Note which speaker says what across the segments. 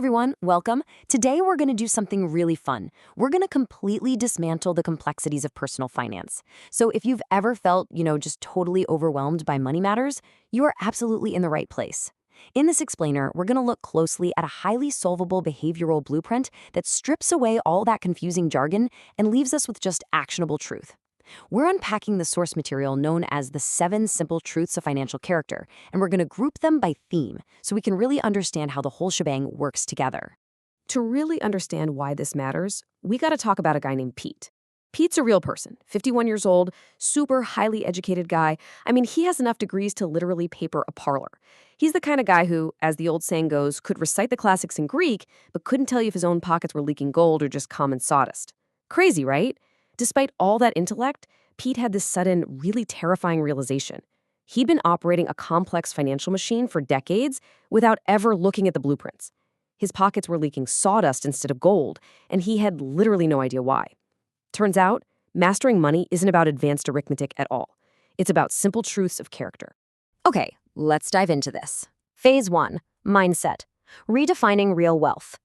Speaker 1: everyone, welcome. Today we're going to do something really fun. We're going to completely dismantle the complexities of personal finance. So if you've ever felt, just totally overwhelmed by money matters, you are absolutely in the right place. In this explainer, we're going to look closely at a highly solvable behavioral blueprint that strips away all that confusing jargon and leaves us with just actionable truth. We're unpacking the source material known as the 7 Simple Truths of Financial Character, and we're going to group them by theme so we can really understand how the whole shebang works together.
Speaker 2: To really understand why this matters, we got to talk about a guy named Pete. Pete's a real person, 51 years old, super highly educated guy. I mean, he has enough degrees to literally paper a parlor. He's the kind of guy who, as the old saying goes, could recite the classics in Greek, but couldn't tell you if his own pockets were leaking gold or just common sawdust. Crazy, right? Despite all that intellect, Pete had this sudden, really terrifying realization. He'd been operating a complex financial machine for decades without ever looking at the blueprints. His pockets were leaking sawdust instead of gold, and he had literally no idea why. Turns out, mastering money isn't about advanced arithmetic at all. It's about simple truths of character.
Speaker 1: Okay, let's dive into this. Phase 1, Mindset. Redefining real wealth.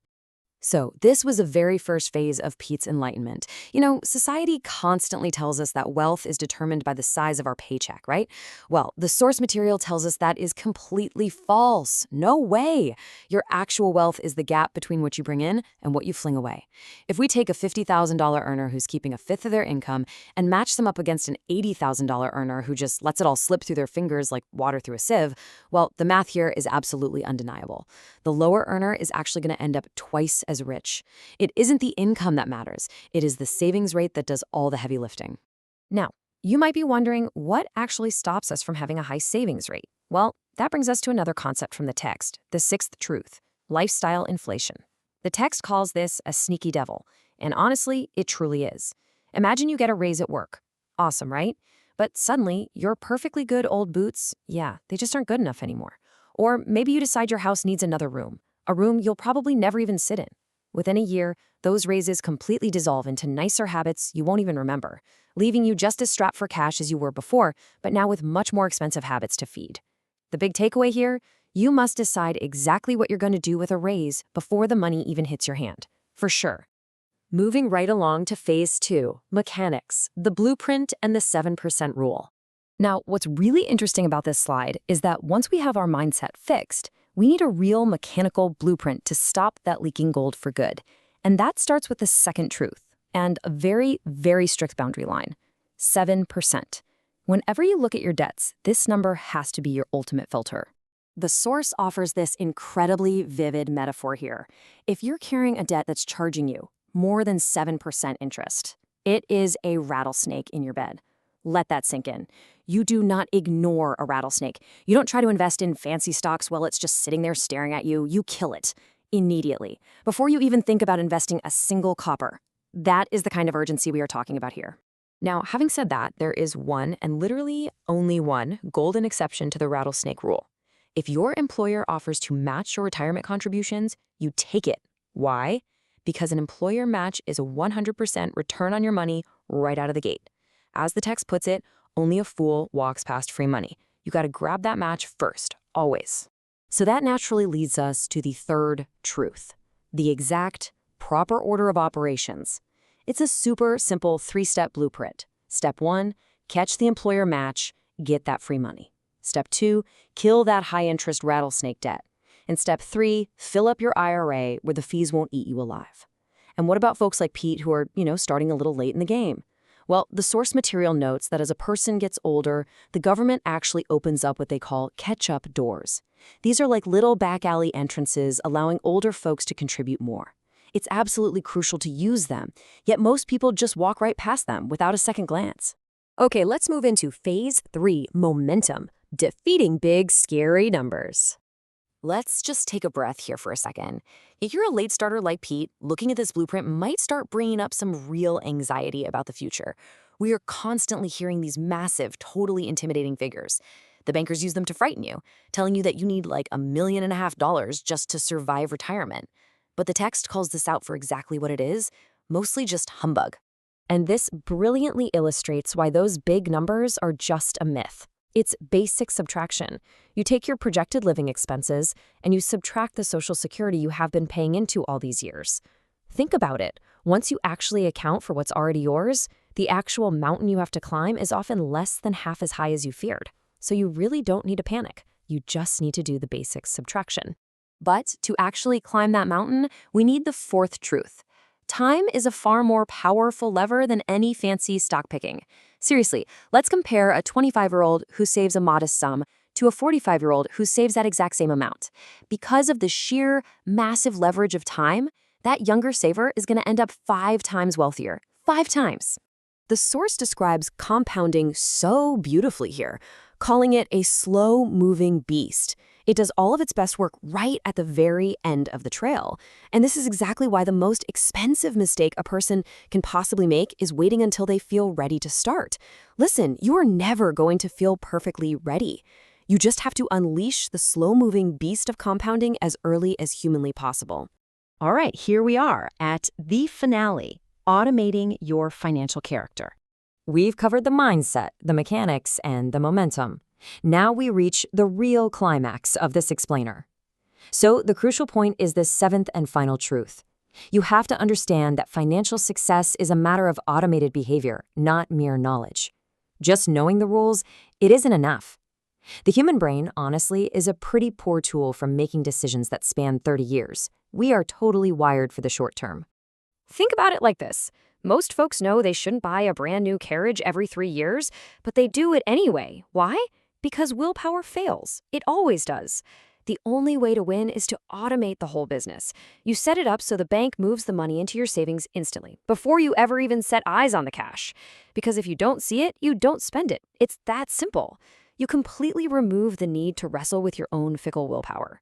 Speaker 1: So this was the very first phase of Pete's enlightenment. Society constantly tells us that wealth is determined by the size of our paycheck, right? Well, the source material tells us that is completely false. No way. Your actual wealth is the gap between what you bring in and what you fling away. If we take a $50,000 earner who's keeping a fifth of their income and match them up against an $80,000 earner who just lets it all slip through their fingers like water through a sieve, well, the math here is absolutely undeniable. The lower earner is actually going to end up twice as rich. It isn't the income that matters. It is the savings rate that does all the heavy lifting. Now, you might be wondering what actually stops us from having a high savings rate. Well, that brings us to another concept from the text, the 6th truth, lifestyle inflation. The text calls this a sneaky devil, and honestly, it truly is. Imagine you get a raise at work. Awesome, right? But suddenly, your perfectly good old boots, they just aren't good enough anymore. Or maybe you decide your house needs another room, a room you'll probably never even sit in. Within a year, those raises completely dissolve into nicer habits you won't even remember, leaving you just as strapped for cash as you were before, but now with much more expensive habits to feed. The big takeaway here, you must decide exactly what you're going to do with a raise before the money even hits your hand, for sure. Moving right along to phase 2, mechanics, the blueprint and the 7% rule. Now, what's really interesting about this slide is that once we have our mindset fixed, we need a real mechanical blueprint to stop that leaking gold for good. And that starts with the second truth and a very, very strict boundary line, 7%. Whenever you look at your debts, this number has to be your ultimate filter. The source offers this incredibly vivid metaphor here. If you're carrying a debt that's charging you more than 7% interest, it is a rattlesnake in your bed. Let that sink in. You do not ignore a rattlesnake. You don't try to invest in fancy stocks while it's just sitting there staring at you. You kill it immediately, before you even think about investing a single copper. That is the kind of urgency we are talking about here. Now, having said that, there is one, and literally only one, golden exception to the rattlesnake rule. If your employer offers to match your retirement contributions, you take it. Why? Because an employer match is a 100% return on your money right out of the gate. As the text puts it, only a fool walks past free money. You got to grab that match first, always. So that naturally leads us to the third truth, the exact, proper order of operations. It's a super simple 3-step blueprint. Step 1, catch the employer match, get that free money. Step 2, kill that high-interest rattlesnake debt. And step 3, fill up your IRA where the fees won't eat you alive. And what about folks like Pete who are, starting a little late in the game? Well, the source material notes that as a person gets older, the government actually opens up what they call catch-up doors. These are like little back alley entrances allowing older folks to contribute more. It's absolutely crucial to use them, yet most people just walk right past them without a second glance. Okay, let's move into phase 3, momentum, defeating big, scary numbers. Let's just take a breath here for a second. If you're a late starter like Pete, looking at this blueprint might start bringing up some real anxiety about the future. We are constantly hearing these massive, totally intimidating figures. The bankers use them to frighten you, telling you that you need like $1.5 million just to survive retirement. But the text calls this out for exactly what it is, mostly just humbug. And this brilliantly illustrates why those big numbers are just a myth. It's basic subtraction. You take your projected living expenses and you subtract the Social Security you have been paying into all these years. Think about it. Once you actually account for what's already yours, the actual mountain you have to climb is often less than half as high as you feared. So you really don't need to panic. You just need to do the basic subtraction. But to actually climb that mountain, we need the fourth truth. Time is a far more powerful lever than any fancy stock picking. Seriously, let's compare a 25-year-old who saves a modest sum to a 45-year-old who saves that exact same amount. Because of the sheer, massive leverage of time, that younger saver is going to end up 5 times wealthier. 5 times. The source describes compounding so beautifully here, calling it a slow-moving beast. It does all of its best work right at the very end of the trail. And this is exactly why the most expensive mistake a person can possibly make is waiting until they feel ready to start. Listen, you are never going to feel perfectly ready. You just have to unleash the slow-moving beast of compounding as early as humanly possible.
Speaker 3: All right, here we are at the finale, automating your financial character.
Speaker 1: We've covered the mindset, the mechanics, and the momentum. Now we reach the real climax of this explainer. So the crucial point is this seventh and final truth. You have to understand that financial success is a matter of automated behavior, not mere knowledge. Just knowing the rules, it isn't enough. The human brain, honestly, is a pretty poor tool for making decisions that span 30 years. We are totally wired for the short term.
Speaker 2: Think about it like this. Most folks know they shouldn't buy a brand new carriage every 3 years, but they do it anyway. Why? Because willpower fails. It always does. The only way to win is to automate the whole business. You set it up so the bank moves the money into your savings instantly, before you ever even set eyes on the cash. Because if you don't see it, you don't spend it. It's that simple. You completely remove the need to wrestle with your own fickle willpower.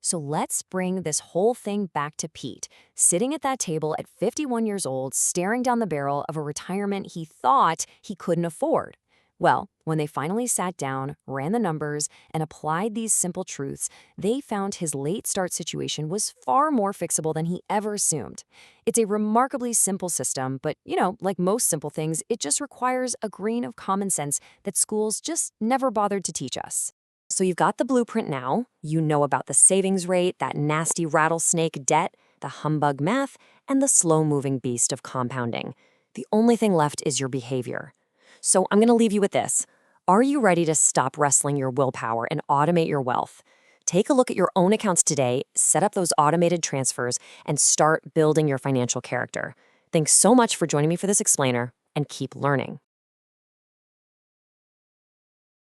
Speaker 1: So let's bring this whole thing back to Pete, sitting at that table at 51 years old, staring down the barrel of a retirement he thought he couldn't afford. Well, when they finally sat down, ran the numbers, and applied these simple truths, they found his late start situation was far more fixable than he ever assumed. It's a remarkably simple system, but, like most simple things, it just requires a grain of common sense that schools just never bothered to teach us. So you've got the blueprint now. You know about the savings rate, that nasty rattlesnake debt, the humbug math, and the slow-moving beast of compounding. The only thing left is your behavior. So I'm going to leave you with this. Are you ready to stop wrestling your willpower and automate your wealth? Take a look at your own accounts today, set up those automated transfers, and start building your financial character. Thanks so much for joining me for this explainer, and keep learning.